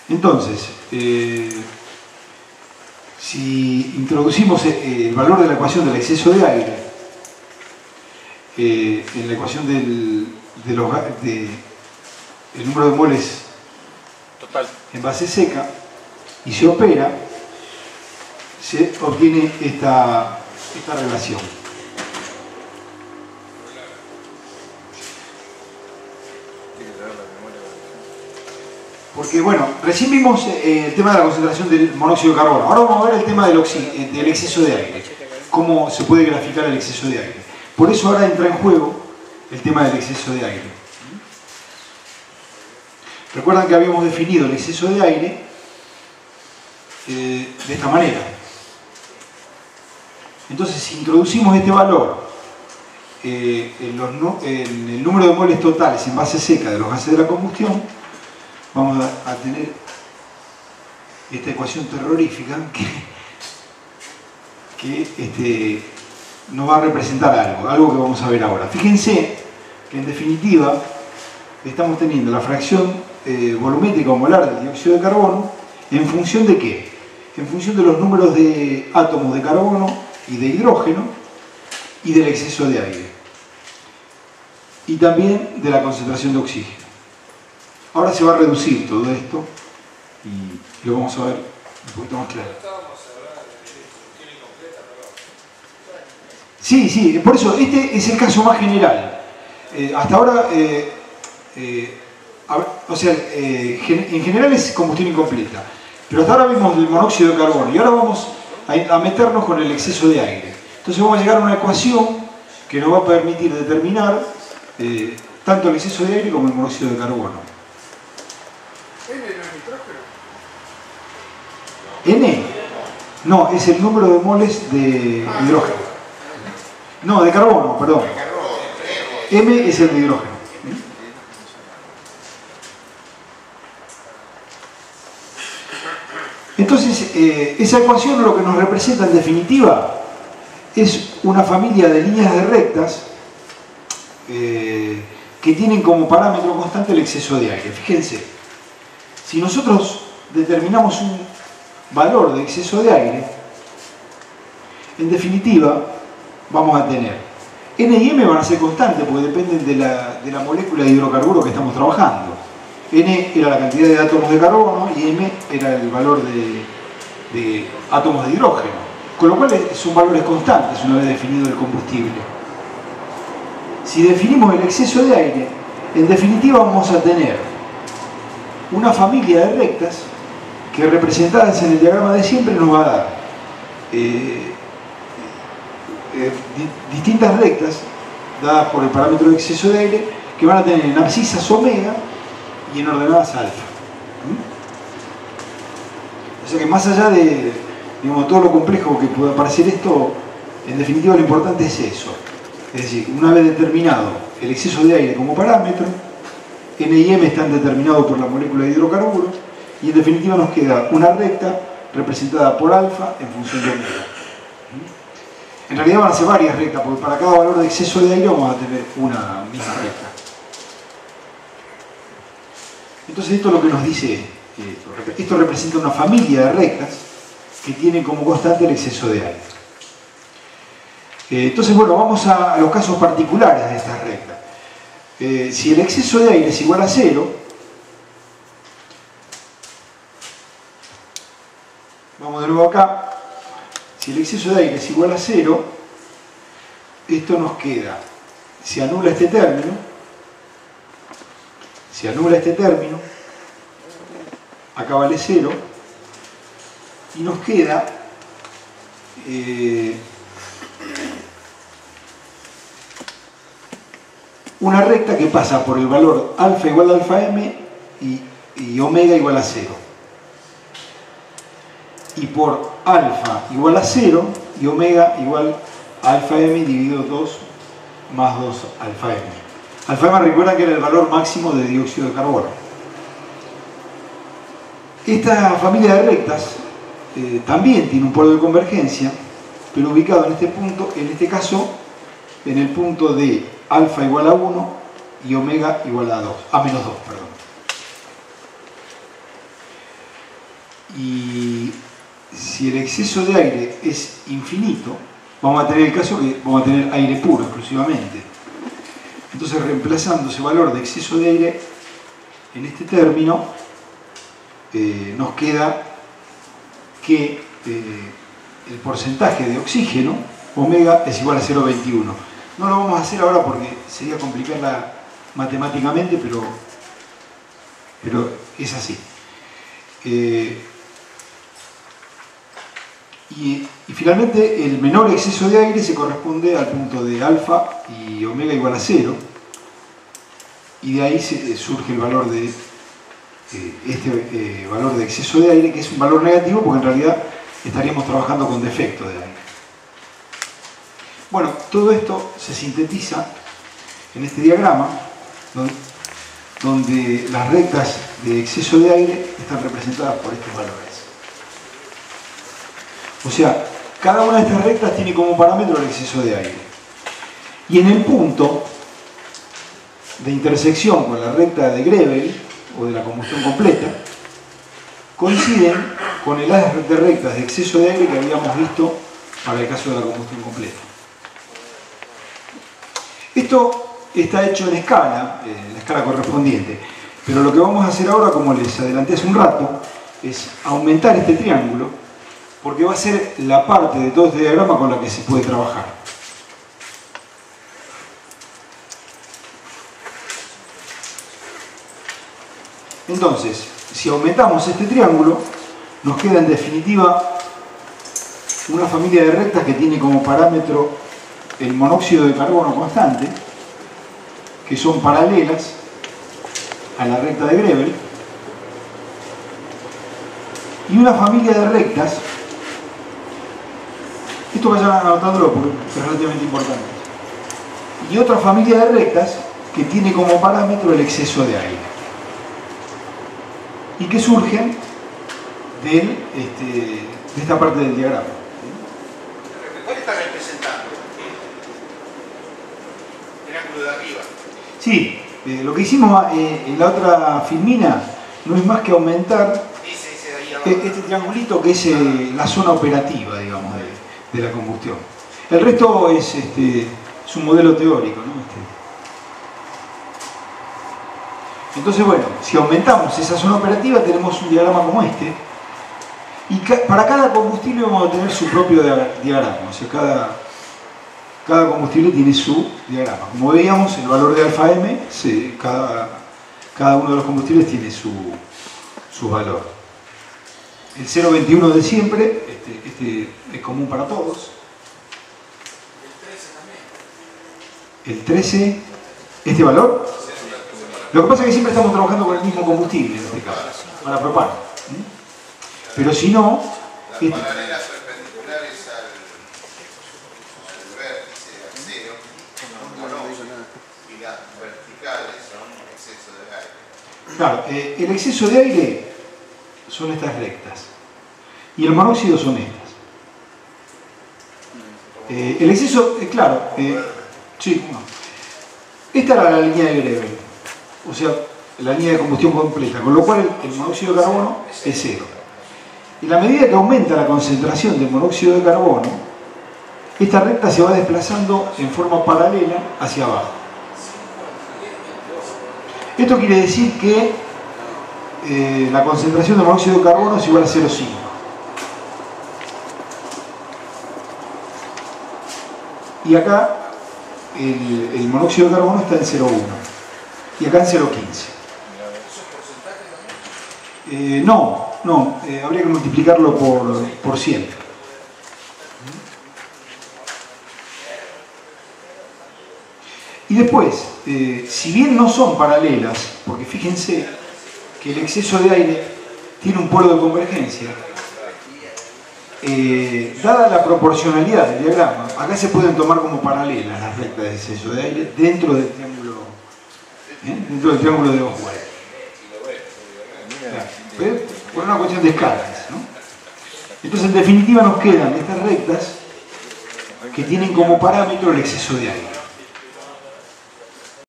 Entonces, si introducimos el valor de la ecuación del exceso de aire en la ecuación del número de moles total en base seca y se opera, se obtiene esta relación. Porque, bueno, recién vimos el tema de la concentración del monóxido de carbono. Ahora vamos a ver el tema del exceso de aire. Cómo se puede graficar el exceso de aire. Por eso ahora entra en juego el tema del exceso de aire. Recuerdan que habíamos definido el exceso de aire de esta manera. Entonces, si introducimos este valor en el número de moles totales en base seca de los gases de la combustión, vamos a tener esta ecuación terrorífica que nos va a representar algo que vamos a ver ahora. Fíjense que en definitiva estamos teniendo la fracción volumétrica o molar del dióxido de carbono en función de ¿qué? En función de los números de átomos de carbono y de hidrógeno y del exceso de aire. Y también de la concentración de oxígeno. Ahora se va a reducir todo esto y lo vamos a ver un poquito más claro. Sí, sí, por eso este es el caso más general. Hasta ahora, en general es combustión incompleta, pero hasta ahora vimos el monóxido de carbono y ahora vamos a meternos con el exceso de aire. Entonces vamos a llegar a una ecuación que nos va a permitir determinar tanto el exceso de aire como el monóxido de carbono. ¿N no es nitrógeno? N, no, es el número de moles de hidrógeno. No, de carbono, perdón. M es el de hidrógeno. Entonces, esa ecuación lo que nos representa en definitiva es una familia de líneas de rectas que tienen como parámetro constante el exceso de aire. Fíjense, si nosotros determinamos un valor de exceso de aire, en definitiva vamos a tener N y M van a ser constantes porque dependen de la molécula de hidrocarburo que estamos trabajando. N era la cantidad de átomos de carbono y M era el valor de átomos de hidrógeno, con lo cual son valores constantes una vez definido el combustible. Si definimos el exceso de aire, en definitiva vamos a tener una familia de rectas que, representadas en el diagrama de siempre, nos va a dar distintas rectas dadas por el parámetro de exceso de aire que van a tener en abscisas omega y en ordenadas alfa. O sea que más allá de, digamos, todo lo complejo que pueda parecer esto, en definitiva lo importante es eso. Es decir, una vez determinado el exceso de aire como parámetro, N y M están determinados por la molécula de hidrocarburos y en definitiva nos queda una recta representada por alfa en función de omega. En realidad van a ser varias rectas, porque para cada valor de exceso de aire vamos a tener una misma recta. Entonces esto es lo que nos dice esto representa una familia de rectas que tienen como constante el exceso de aire. Entonces, bueno, vamos a los casos particulares de estas rectas. Si el exceso de aire es igual a 0, vamos de nuevo acá. Si el exceso de aire es igual a 0, esto nos queda, se anula este término, acá vale 0, y nos queda una recta que pasa por el valor alfa igual a alfa m y omega igual a 0. Y por alfa igual a 0 y omega igual a alfa m dividido 2 más 2 alfa m. Alfa m, recuerda que era el valor máximo de dióxido de carbono. Esta familia de rectas también tiene un polo de convergencia, pero ubicado en este punto, en este caso, en el punto de alfa igual a 1 y omega igual a menos 2, perdón. Y si el exceso de aire es infinito, vamos a tener el caso que vamos a tener aire puro exclusivamente. Entonces, reemplazando ese valor de exceso de aire en este término, nos queda que el porcentaje de oxígeno, omega, es igual a 0,21. No lo vamos a hacer ahora porque sería complicarla matemáticamente, pero es así. Y finalmente el menor exceso de aire se corresponde al punto de alfa y omega igual a 0, y de ahí surge el valor de este valor de exceso de aire, que es un valor negativo porque en realidad estaríamos trabajando con defecto de aire. Bueno, todo esto se sintetiza en este diagrama donde las rectas de exceso de aire están representadas por estos valores. O sea, cada una de estas rectas tiene como parámetro el exceso de aire. Y en el punto de intersección con la recta de Grebel, o de la combustión completa, coinciden con el haz de rectas de exceso de aire que habíamos visto para el caso de la combustión completa. Esto está hecho en escala, la escala correspondiente, pero lo que vamos a hacer ahora, como les adelanté hace un rato, es aumentar este triángulo, porque va a ser la parte de todo este diagrama con la que se puede trabajar. Entonces, si aumentamos este triángulo, nos queda en definitiva una familia de rectas que tiene como parámetro el monóxido de carbono constante, que son paralelas a la recta de Grebel, y una familia de rectas, esto vayan anotándolo porque es relativamente importante, y otra familia de rectas que tiene como parámetro el exceso de aire, y que surgen de esta parte del diagrama. ¿Cuál está representando? El ángulo de arriba. Sí, lo que hicimos en la otra filmina no es más que aumentar Ese de ahí abajo. este triangulito que es la zona operativa, digamos, de la combustión. El resto es un modelo teórico, ¿no? Entonces, bueno, si aumentamos esa zona operativa tenemos un diagrama como este, y para cada combustible vamos a tener su propio diagrama, o sea, cada combustible tiene su diagrama. Como veíamos, el valor de alfa M, cada uno de los combustibles tiene su valor. El 0,21 de siempre, este es común para todos. El 13, ¿este valor? Lo que pasa es que siempre estamos trabajando con el mismo combustible, en este caso, para propano. Pero si no... Las paralelas perpendiculares al vértice, al cero, son monóxido, y las verticales son exceso de aire. Claro, el exceso de aire son estas rectas, y el monóxido son estas. El exceso, claro, sí, no. Esta era la línea de Grebel, o sea, la línea de combustión completa, con lo cual el monóxido de carbono es cero. En la medida que aumenta la concentración de monóxido de carbono, esta recta se va desplazando en forma paralela hacia abajo. Esto quiere decir que la concentración de monóxido de carbono es igual a 0,5. Y acá el monóxido de carbono está en 0,1 y acá en 0,15. No, habría que multiplicarlo por 100. Y después, si bien no son paralelas, porque fíjense que el exceso de aire tiene un polo de convergencia, dada la proporcionalidad del diagrama, acá se pueden tomar como paralelas las rectas de exceso de aire dentro del triángulo de Oswald. Por una cuestión de escalas, ¿no? Entonces, en definitiva, nos quedan estas rectas que tienen como parámetro el exceso de aire.